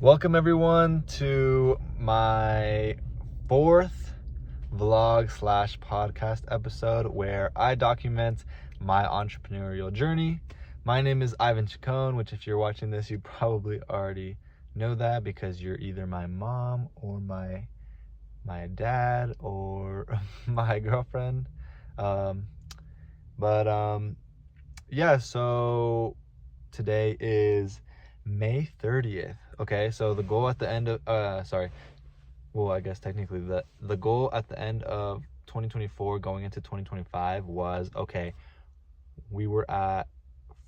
Welcome everyone to my fourth vlog slash podcast episode where I document my entrepreneurial journey. My name is Ivan Chacon, which if you're watching this, you probably already know that because you're either my mom or my dad or my girlfriend. Yeah, so today is May 30th. Okay, so the goal at the end of I guess technically the goal at the end of 2024 going into 2025 was, okay, we were at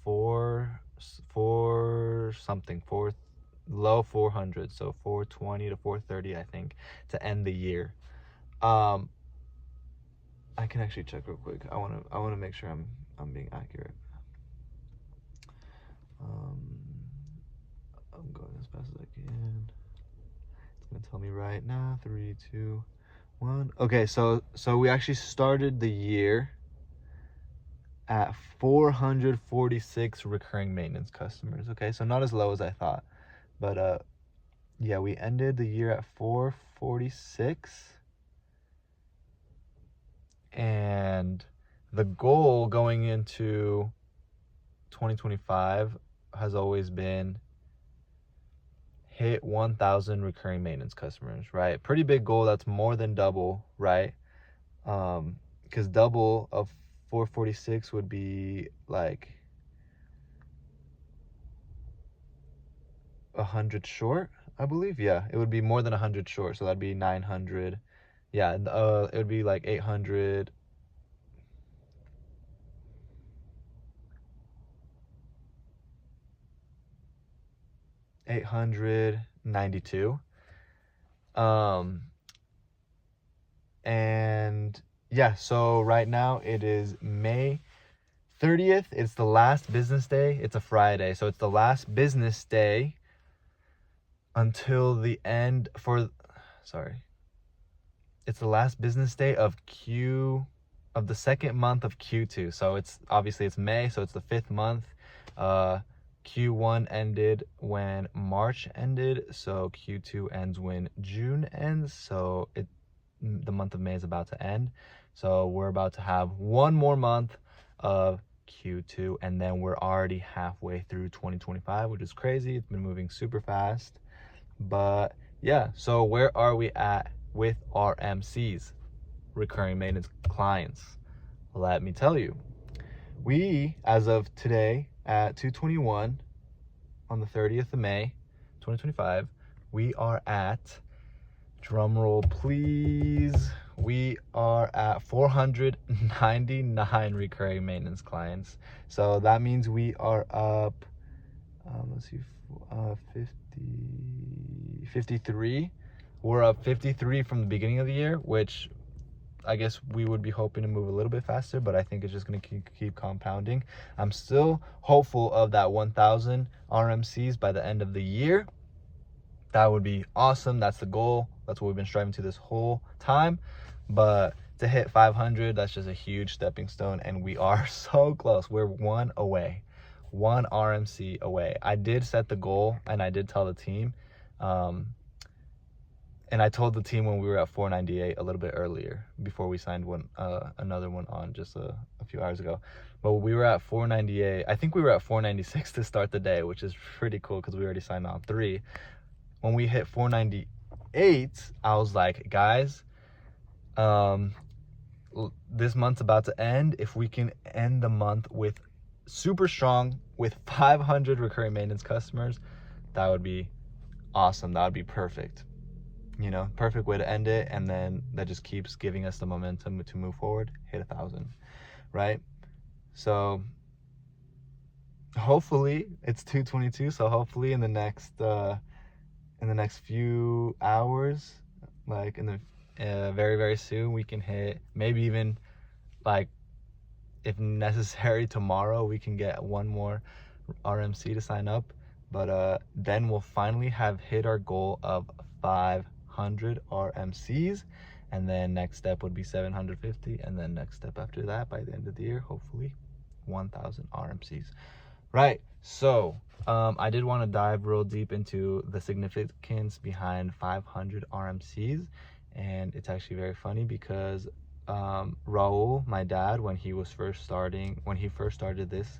four low 400, so 420 to 430 I think, to end the year. I can actually check real quick. I want to make sure I'm being accurate. I'm going as fast as I can. It's gonna tell me right now. 3, 2, 1. Okay, so we actually started the year at 446 recurring maintenance customers. Okay, so not as low as I thought, but yeah, we ended the year at 446, and the goal going into 2025 has always been hit 1,000 recurring maintenance customers, right? Pretty big goal. That's more than double, right? Because double of 446 would be like 100 short, I believe. Yeah, it would be more than 100 short, so that'd be 900. Yeah, it would be like 800. 892. And yeah, so right now it is May 30th. It's the last business day. It's a Friday, so it's the last business day until the end it's the last business day of the second month of Q2. So it's May, so it's the fifth month. Q1 ended when March ended, so Q2 ends when June ends. So the month of May is about to end. So we're about to have one more month of Q2, and then we're already halfway through 2025, which is crazy. It's been moving super fast. But yeah, so where are we at with RMCs, recurring maintenance clients? Let me tell you. We, as of today at 2:21 on the 30th of May 2025, we are at, drumroll please, we are at 499 recurring maintenance clients. So that means we are up 53. We're up 53 from the beginning of the year, which I guess we would be hoping to move a little bit faster, but I think it's just going to keep compounding. I'm still hopeful of that 1,000 RMCs by the end of the year. That would be awesome. That's the goal. That's what we've been striving to this whole time. But to hit 500, that's just a huge stepping stone, and we are so close. We're one RMC away. I did set the goal, and I did tell the team, and I told the team when we were at 498 a little bit earlier, before we signed another one on just a few hours ago. But we were at 498. I think we were at 496 to start the day, which is pretty cool because we already signed on 3. When we hit 498, I was like, guys, this month's about to end. If we can end the month with super strong with 500 recurring maintenance customers, that would be awesome. That would be perfect. Perfect way to end it, and then that just keeps giving us the momentum to move forward, hit 1,000, right? So hopefully it's 2:22. So hopefully in the next few hours, like in the very, very soon, we can hit, maybe even, like, if necessary, tomorrow we can get one more RMC to sign up. But then we'll finally have hit our goal of 500 RMCs, and then next step would be 750, and then next step after that, by the end of the year, hopefully 1,000 RMCs, Right. So, I did want to dive real deep into the significance behind 500 RMCs, and it's actually very funny because Raul, my dad, when he first started this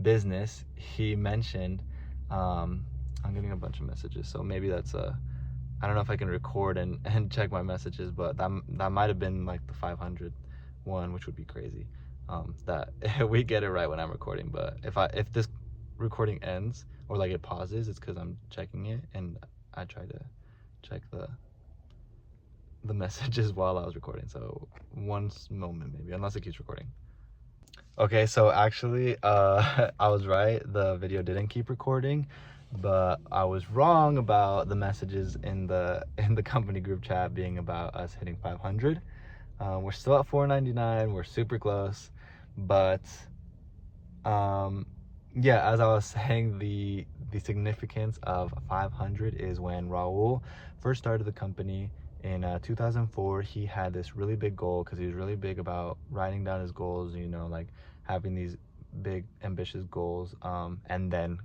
business, he mentioned, I'm getting a bunch of messages, so maybe that's I don't know if I can record and check my messages, but that might have been like the 500 one, which would be crazy. That we get it right when I'm recording, but if this recording ends or like it pauses, it's because I'm checking it, and I try to check the messages while I was recording. So one moment maybe, unless it keeps recording. Okay, so actually, I was right. The video didn't keep recording, but I was wrong about the messages in the company group chat being about us hitting 500. We're still at 499. We're super close, but yeah, as I was saying, the significance of 500 is when Raul first started the company in 2004. He had this really big goal because he was really big about writing down his goals, you know, like having these big ambitious goals, and then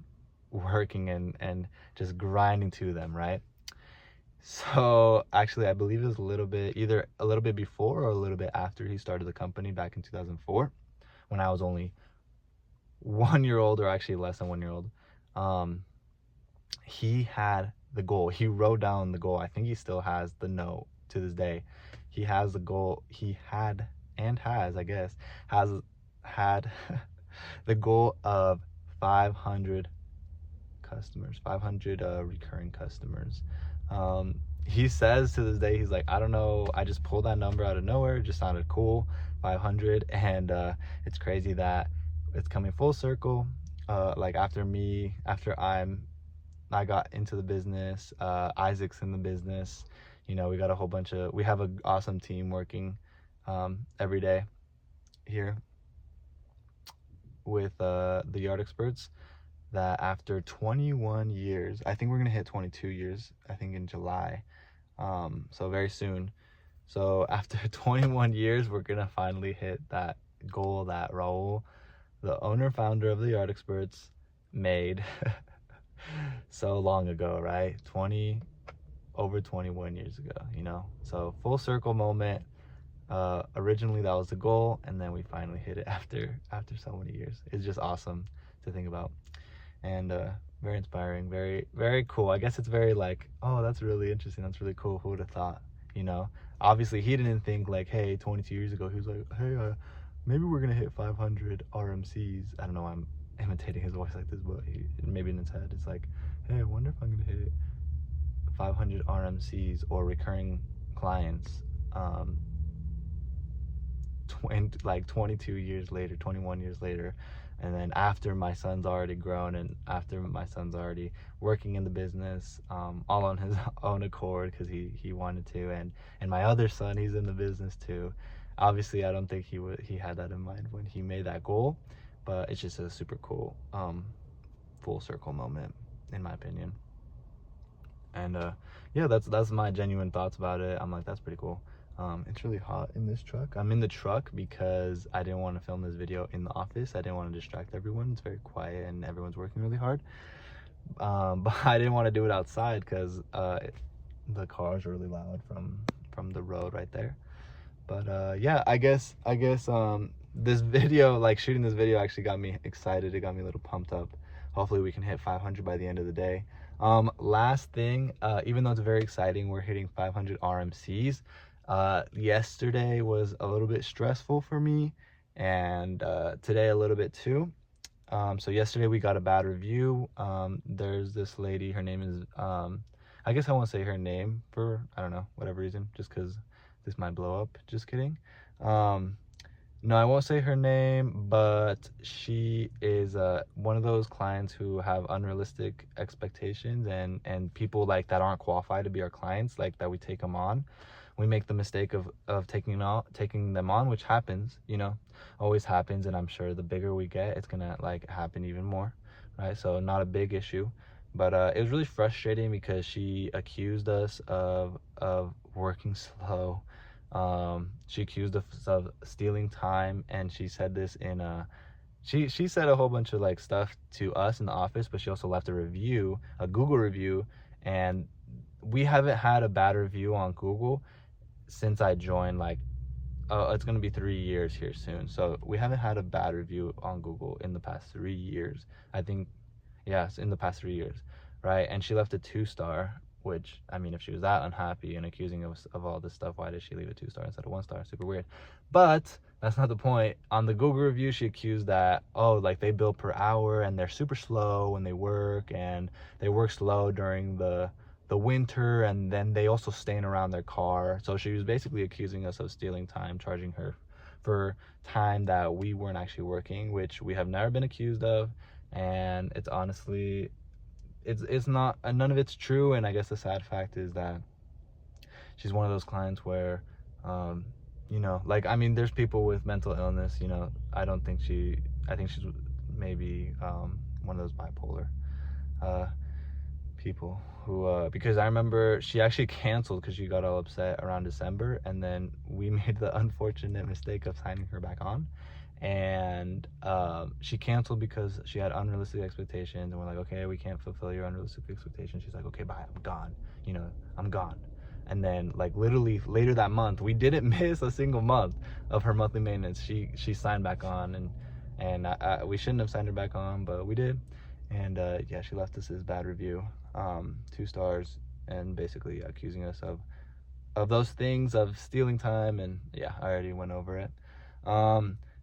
working and just grinding to them, right? So actually, I believe it was either a little bit before or a little bit after he started the company back in 2004, when I was only 1 year old, or actually less than 1 year old. He had the goal. He wrote down the goal. I think he still has the note to this day. He has the goal. He had and has, I guess, has had the goal of 500 customers, 500 recurring customers. He says to this day, he's like, I don't know, I just pulled that number out of nowhere. It just sounded cool, 500. And it's crazy that it's coming full circle. Like after I got into the business, Isaac's in the business, you know, we have an awesome team working every day here with the Yard Experts, that after 21 years, I think we're gonna hit 22 years, I think in July, so very soon. So after 21 years, we're gonna finally hit that goal that Raul, the owner founder of the Yard Experts, made so long ago, right? Over 21 years ago, you know. So full circle moment. Originally that was the goal, and then we finally hit it after so many years. It's just awesome to think about, and very inspiring, very, very cool. I guess it's very like, oh, that's really interesting, that's really cool, who would have thought, you know? Obviously he didn't think like, hey, 22 years ago he was like, hey, maybe we're gonna hit 500 RMCs. I don't know why I'm imitating his voice like this, but maybe in his head it's like, hey, I wonder if I'm gonna hit 500 RMCs or recurring clients, 22 years later, 21 years later. And then after my son's already grown, and after my son's already working in the business, all on his own accord, because he wanted to, and my other son, he's in the business too. Obviously I don't think he had that in mind when he made that goal, but it's just a super cool full circle moment, in my opinion. And yeah, that's my genuine thoughts about it. I'm like, that's pretty cool. It's really hot in this truck. I'm in the truck because I didn't want to film this video in the office. I didn't want to distract everyone. It's very quiet and everyone's working really hard. But I didn't want to do it outside because the cars are really loud from the road right there. But yeah, I guess this video, like shooting this video, actually got me excited. It got me a little pumped up. Hopefully we can hit 500 by the end of the day. Last thing, even though it's very exciting, we're hitting 500 RMCs. Yesterday was a little bit stressful for me, and today a little bit too. So yesterday we got a bad review. There's this lady, her name is, I guess I won't say her name for, I don't know, whatever reason, just because this might blow up. Just kidding. No, I won't say her name, but she is one of those clients who have unrealistic expectations, and people like that aren't qualified to be our clients, like that we take them on. We make the mistake of taking them on, which happens, you know, always happens, and I'm sure the bigger we get, it's gonna like happen even more, right? So not a big issue, but it was really frustrating because she accused us of working slow. She accused us of stealing time, and she said this in she said a whole bunch of like stuff to us in the office, but she also left a review, a Google review, and we haven't had a bad review on Google since I joined. Like, it's gonna be 3 years here soon, so we haven't had a bad review on Google in the past 3 years. I think, yes, in the past 3 years, right? And she left a 2-star, which, I mean, if she was that unhappy and accusing us of all this stuff, why did she leave a 2-star instead of 1-star? Super weird. But that's not the point. On the Google review, she accused that, oh, like they bill per hour and they're super slow when they work, and they work slow during the winter, and then they also stain around their car. So she was basically accusing us of stealing time, charging her for time that we weren't actually working, which we have never been accused of. And it's honestly, it's not, none of it's true. And I guess the sad fact is that she's one of those clients where, you know, like, I mean, there's people with mental illness, you know. I think she's maybe one of those bipolar people who, because I remember she actually canceled because she got all upset around December, and then we made the unfortunate mistake of signing her back on. And she canceled because she had unrealistic expectations, and we're like, okay, we can't fulfill your unrealistic expectations. She's like, okay, bye, I'm gone, you know, I'm gone. And then, like, literally later that month, we didn't miss a single month of her monthly maintenance. She signed back on, and we shouldn't have signed her back on, but we did. And yeah, she left us this bad review, 2 stars, and basically accusing us of those things, of stealing time. And yeah, I already went over it.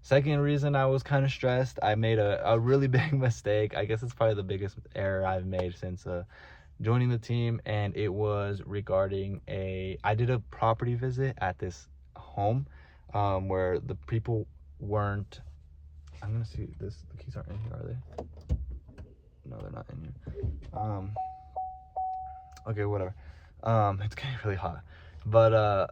Second reason I was kind of stressed, I made a really big mistake. I guess it's probably the biggest error I've made since joining the team, and it was regarding I did a property visit at this home where the people weren't, I'm gonna see this, the keys aren't in here, are they? No, they're not in here. Okay, whatever. It's getting really hot, but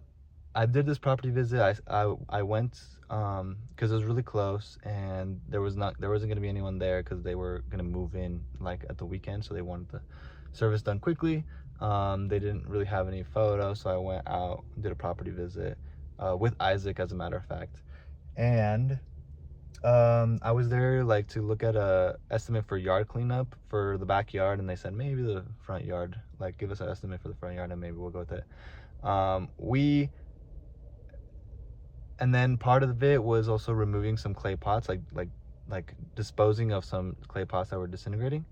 I did this property visit. I went because it was really close, and there wasn't gonna be anyone there because they were gonna move in like at the weekend, so they wanted the service done quickly. They didn't really have any photos, so I went out, did a property visit with Isaac, as a matter of fact. And I was there like to look at a estimate for yard cleanup for the backyard, and they said maybe the front yard, like give us an estimate for the front yard and maybe we'll go with it. And then part of it was also removing some clay pots, like disposing of some clay pots that were disintegrating.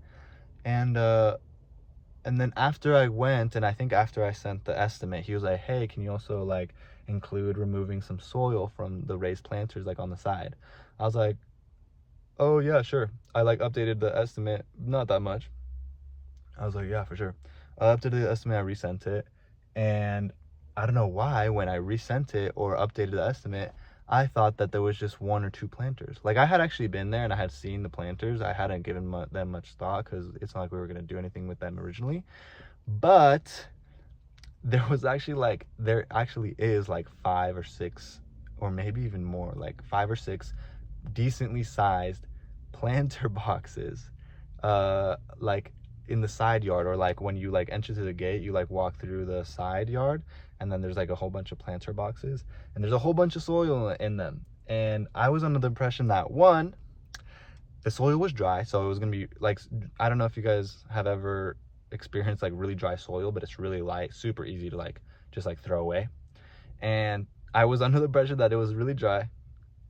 And then after I went, and I think after I sent the estimate, he was like, hey, can you also like include removing some soil from the raised planters like on the side? I was like, oh yeah, sure. I like updated the estimate, not that much. I was like, yeah, for sure. I updated the estimate, I resent it, and I don't know why when I resent it or updated the estimate, I thought that there was just 1 or 2 planters. Like, I had actually been there and I had seen the planters. I hadn't given them much thought because it's not like we were going to do anything with them originally. But there actually is like 5 or 6, or maybe even more, like 5 or 6 decently sized planter boxes, like in the side yard, or like when you like enter to the gate, you like walk through the side yard, and then there's like a whole bunch of planter boxes, and there's a whole bunch of soil in them. And I was under the impression that, one, the soil was dry, so it was gonna be like, I don't know if you guys have ever experienced like really dry soil, but it's really light, super easy to like just like throw away. And I was under the impression that it was really dry,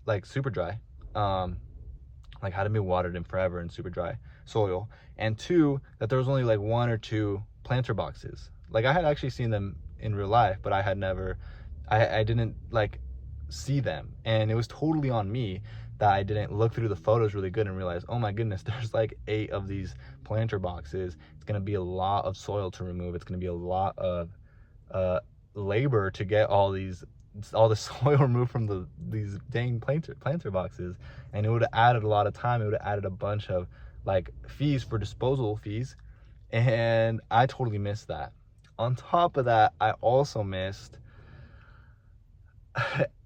like super dry, like hadn't been watered in forever, and super dry soil. And 2, that there was only like 1 or 2 planter boxes. Like, I had actually seen them in real life, but I had never, I didn't like see them. And it was totally on me that I didn't look through the photos really good and realize, oh my goodness, there's like 8 of these planter boxes. It's gonna be a lot of soil to remove. It's gonna be a lot of labor to get all the soil removed from these dang planter boxes, and it would have added a lot of time. It would have added a bunch of like fees for disposal fees, and I totally missed that. On top of that, I also missed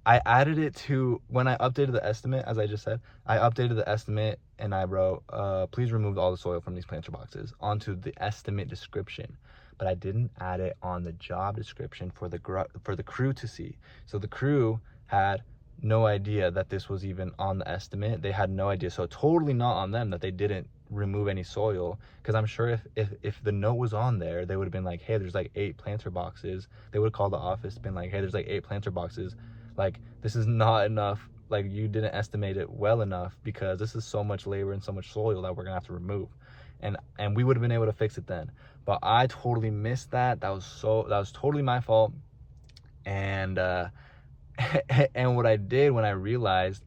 I added it to, when I updated the estimate, as I just said, I updated the estimate and I wrote, please remove all the soil from these planter boxes onto the estimate description. But I didn't add it on the job description for the crew to see. So the crew had no idea that this was even on the estimate. They had no idea. So totally not on them that they didn't remove any soil, because I'm sure if the note was on there, they would have been like, hey, there's like 8 planter boxes. They would have called the office, been like, hey, there's like 8 planter boxes, like this is not enough, like you didn't estimate it well enough, because this is so much labor and so much soil that we're gonna have to remove. And we would have been able to fix it then. But I totally missed that. That was totally my fault. And and what I did when I realized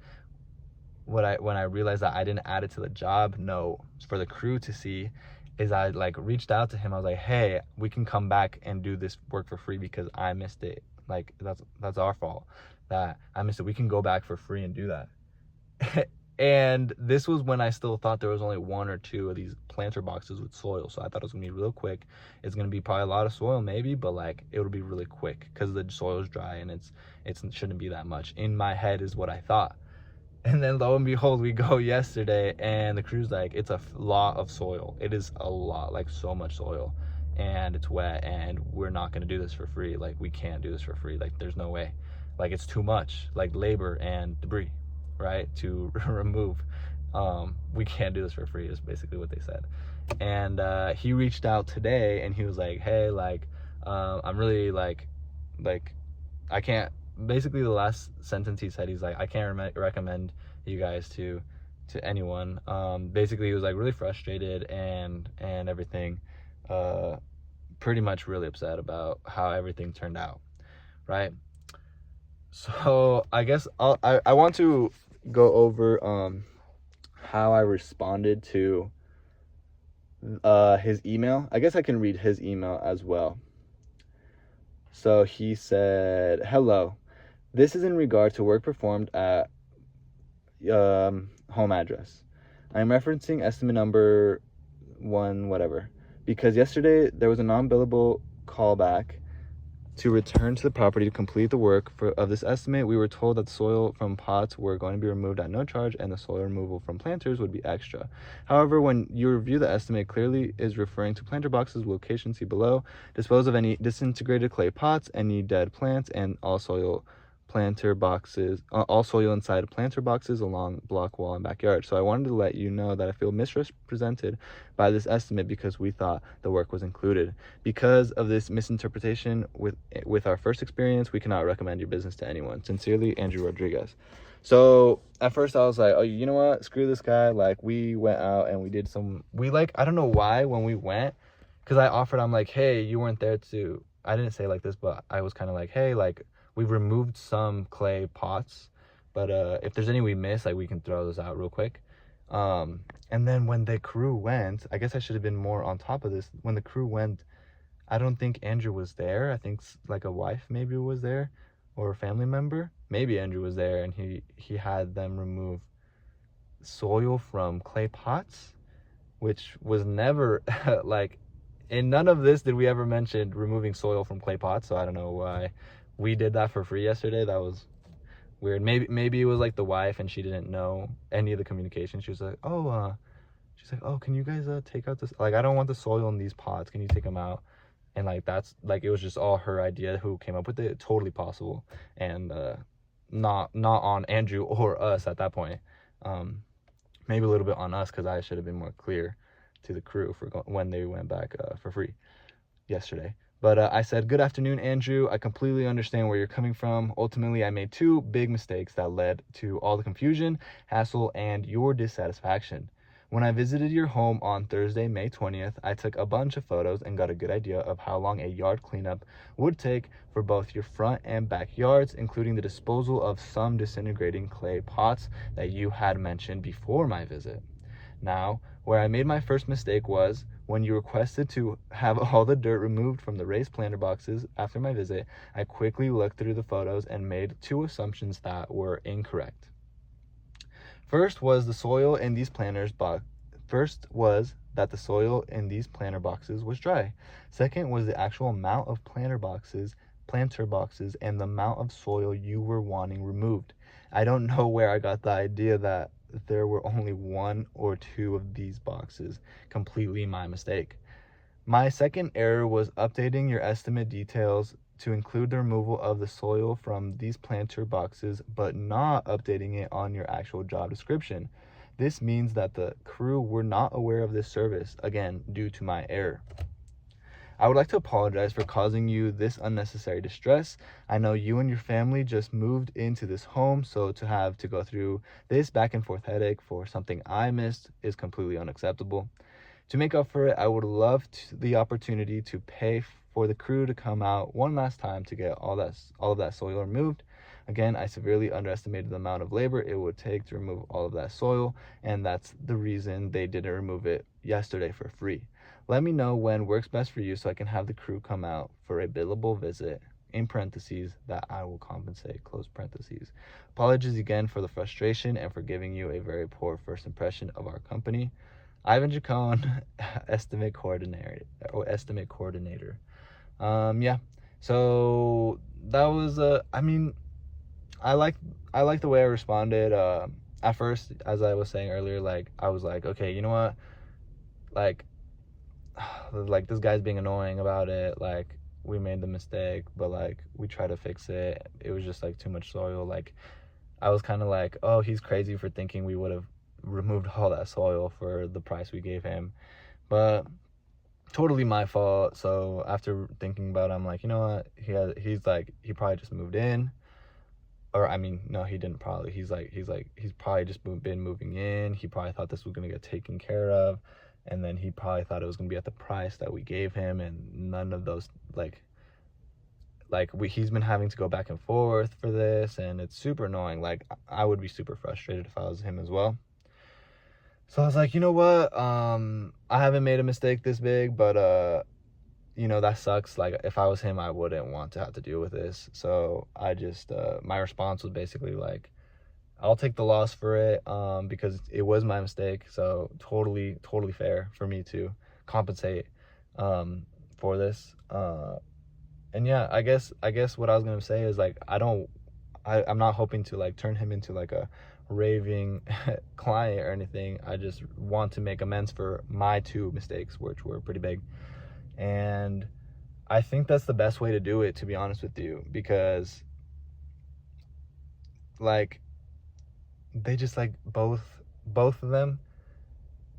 that I didn't add it to the job note for the crew to see, is I like reached out to him. I was like, hey, we can come back and do this work for free because I missed it. Like that's our fault that I missed it. We can go back for free and do that. And this was when I still thought there was only 1 or 2 of these planter boxes with soil. So I thought it was gonna be real quick. It's gonna be probably a lot of soil maybe, but like it would be really quick because the soil is dry and it shouldn't be that much. In my head is what I thought. And then lo and behold, we go yesterday and the crew's like, it's a lot of soil. It is a lot, like so much soil, and it's wet, and we're not gonna do this for free. Like we can't do this for free. Like there's no way. Like it's too much, like labor and debris, right, to remove. We can't do this for free is basically what they said. And he reached out today and he was like, hey, like I'm really like I can't, basically the last sentence he said, he's like, I can't recommend you guys to anyone. Basically he was like really frustrated and everything, pretty much really upset about how everything turned out, right? So I guess I want to go over how I responded to his email. I guess I can read his email as well. So he said, hello, this is in regard to work performed at home address. I'm referencing estimate number 1 whatever, because yesterday there was a non-billable callback to return to the property to complete the work of this estimate. We were told that soil from pots were going to be removed at no charge and the soil removal from planters would be extra. However, when you review the estimate, clearly is referring to planter boxes, location see below, dispose of any disintegrated clay pots, any dead plants, and all soil inside planter boxes along block wall and backyard. So I wanted to let you know that I feel misrepresented by this estimate because we thought the work was included. Because of this misinterpretation with our first experience, we cannot recommend your business to anyone. Sincerely, Andrew Rodriguez. So at first I was like, oh, you know what, screw this guy. Like we went out and I don't know why when we went, because I offered, I'm like, hey, you weren't there to, I didn't say like this, but I was kind of like, hey, like we've removed some clay pots, but if there's any we miss, like we can throw those out real quick. And then when the crew went, I guess I should have been more on top of this. When the crew went, I don't think Andrew was there. I think like a wife maybe was there, or a family member. Maybe Andrew was there, and he had them remove soil from clay pots, which was never like in none of this did we ever mention removing soil from clay pots. So I don't know why we did that for free yesterday. That was weird. Maybe it was like the wife and she didn't know any of the communication. She was like, oh, can you guys take out this? Like, I don't want the soil in these pots. Can you take them out? And like that's like it was just all her idea. Who came up with it? Totally possible, and not on Andrew or us at that point. Maybe a little bit on us because I should have been more clear to the crew for when they went back for free yesterday. But I said, good afternoon, Andrew. I completely understand where you're coming from. Ultimately, I made 2 big mistakes that led to all the confusion, hassle, and your dissatisfaction. When I visited your home on Thursday, May 20th, I took a bunch of photos and got a good idea of how long a yard cleanup would take for both your front and back yards, including the disposal of some disintegrating clay pots that you had mentioned before my visit. Now, where I made my first mistake was when you requested to have all the dirt removed from the raised planter boxes after my visit. I quickly looked through the photos and made 2 assumptions that were incorrect. First was that the soil in these planter boxes was dry. Second was the actual amount of planter boxes and the amount of soil you were wanting removed. I don't know where I got the idea that there were only 1 or 2 of these boxes. Completely my mistake. My second error was updating your estimate details to include the removal of the soil from these planter boxes, but not updating it on your actual job description. This means that the crew were not aware of this service, again, due to my error. I would like to apologize for causing you this unnecessary distress. I know you and your family just moved into this home, so to have to go through this back and forth headache for something I missed is completely unacceptable. To make up for it, I would love the opportunity to pay for the crew to come out one last time to get all of that soil removed. Again, I severely underestimated the amount of labor it would take to remove all of that soil, and that's the reason they didn't remove it yesterday for free. Let me know when works best for you so I can have the crew come out for a billable visit, in parentheses, that I will compensate, close parentheses. Apologies again for the frustration and for giving you a very poor first impression of our company. Ivan Jacone, estimate coordinator. Yeah, so that was, I mean, I like the way I responded. At first, as I was saying earlier, like, I was like, okay, you know what? Like this guy's being annoying about it. Like, we made the mistake, but like we try to fix it. It was just like too much soil. Like, I was kind of like, oh, he's crazy for thinking we would have removed all that soil for the price we gave him, but totally my fault. So after thinking about it, I'm like, you know what? He's probably just moved in. Or I mean, no, he didn't probably. He's probably just been moving in. He probably thought this was gonna get taken care of, and then he probably thought it was gonna be at the price that we gave him, and none of those he's been having to go back and forth for this, and it's super annoying. Like, I would be super frustrated if I was him as well. So I was like, you know what? I haven't made a mistake this big, but you know, that sucks. Like, if I was him, I wouldn't want to have to deal with this. So I just, my response was basically like, I'll take the loss for it, because it was my mistake. So totally fair for me to compensate, for this. And yeah, I guess what I was gonna say is, like, I'm not hoping to like turn him into like a raving client or anything. I just want to make amends for my two mistakes, which were pretty big. And I think that's the best way to do it, to be honest with you, because like they just like both of them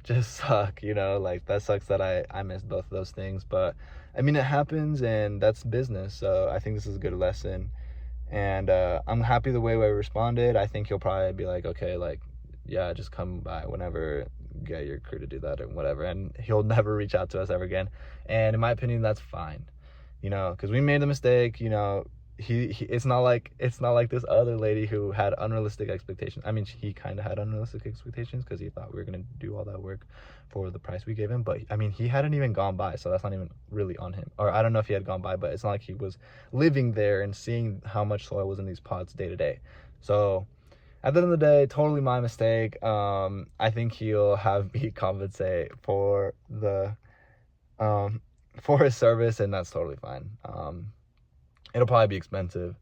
just suck, you know. Like, that sucks that I missed both of those things, but I mean, it happens and that's business. So I think this is a good lesson, and I'm happy the way I responded. I think he'll probably be like, okay, like, yeah, just come by whenever, get your crew to do that or whatever, and he'll never reach out to us ever again. And in my opinion, that's fine, you know, because we made the mistake. You know, he it's not like this other lady who had unrealistic expectations. I mean, he kind of had unrealistic expectations because he thought we were gonna do all that work for the price we gave him, but I mean, he hadn't even gone by, so that's not even really on him. Or I don't know if he had gone by, but it's not like he was living there and seeing how much soil was in these pots day to day. So at the end of the day, totally my mistake. I think he'll have me compensate for the for his service, and that's totally fine. It'll probably be expensive,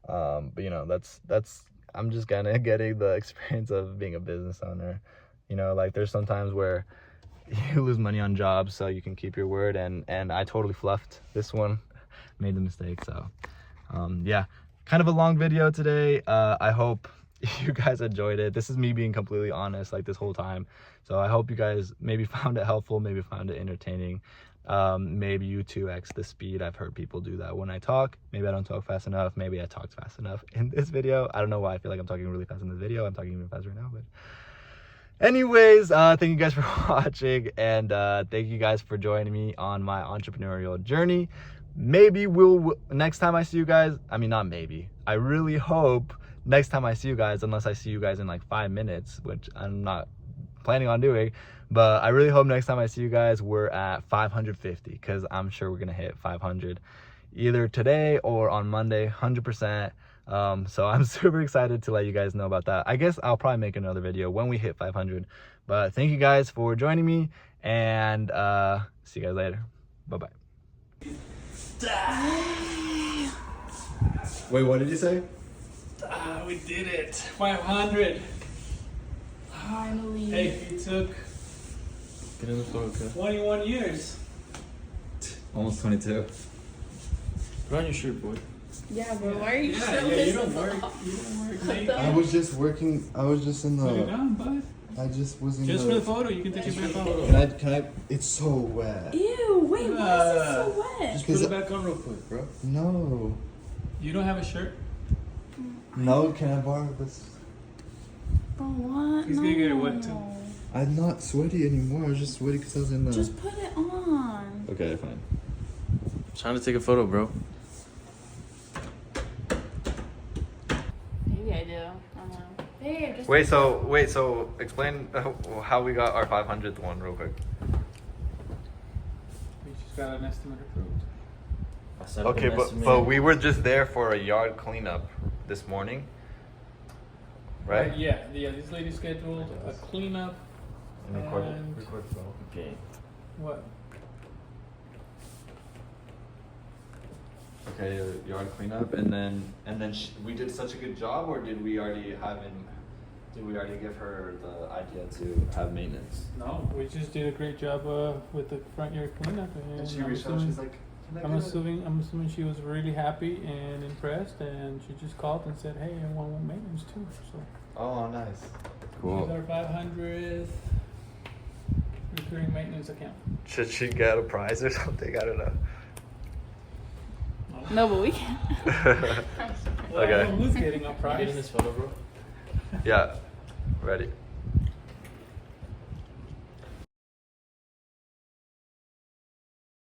but you know, that's I'm just kind of getting the experience of being a business owner. You know, like, there's sometimes where you lose money on jobs so you can keep your word, and I totally fluffed this one, made the mistake. So yeah, kind of a long video today. I hope you guys enjoyed it. This is me being completely honest, like, this whole time. So I hope you guys maybe found it helpful, maybe found it entertaining. Maybe you 2x the speed. I've heard people do that when I talk. Maybe I don't talk fast enough. Maybe I talked fast enough in this video. I don't know why I feel like I'm talking really fast in this video. I'm talking even faster now, but anyways, thank you guys for watching, and thank you guys for joining me on my entrepreneurial journey. Maybe next time I see you guys, I mean, not maybe, I really hope next time I see you guys, unless I see you guys in like 5 minutes, which I'm not planning on doing, but I really hope next time I see you guys, we're at 550, because I'm sure we're gonna hit 500 either today or on Monday, 100%. So I'm super excited to let you guys know about that. I guess I'll probably make another video when we hit 500, but thank you guys for joining me, and see you guys later. Bye-bye. Wait, what did you say? We did it. 500. Finally. Hey, it took Get in the photo, 21 years. Almost 22. Put on your shirt, boy. Yeah, but why are you Yeah, so you pissed don't work. off? You don't work What late. the- I was just working. I was just in Put it the. on, bud. I just was in Just for the. the photo, you can take your photo. Can I? It's so wet. Ew, wait, why is it so wet? Just put it back on real quick, bro. No. You don't have a shirt? No. Can I borrow this? Bro, what? He's gonna get it wet, too. No. I'm not sweaty anymore. I was just sweaty because I was in the. Just put it on. Okay, fine. Trying to take a photo, bro. Maybe I do. I don't know. Babe, just Wait, so explain how we got our 500th one real quick. We just got an estimate approved. I set up Okay, an but estimate. we were just there for a yard cleanup this morning, right? Yeah, this lady scheduled a cleanup. And Okay. what? Okay, yard cleanup, and then we did such a good job, or did we already give her the idea to have maintenance? No, we just did a great job with the front yard cleanup. And she I'm reached out, assuming- she's like, "Can I I'm get it?" assuming she was really happy and impressed, and she just called and said, "Hey, I want maintenance too." So Oh, nice. she's Cool. our 500th recurring maintenance account. Should she get a prize or something? I don't know. No, but we can. Well, I Okay. know who's getting a Are you prize? getting this photo, bro? Yeah. Ready.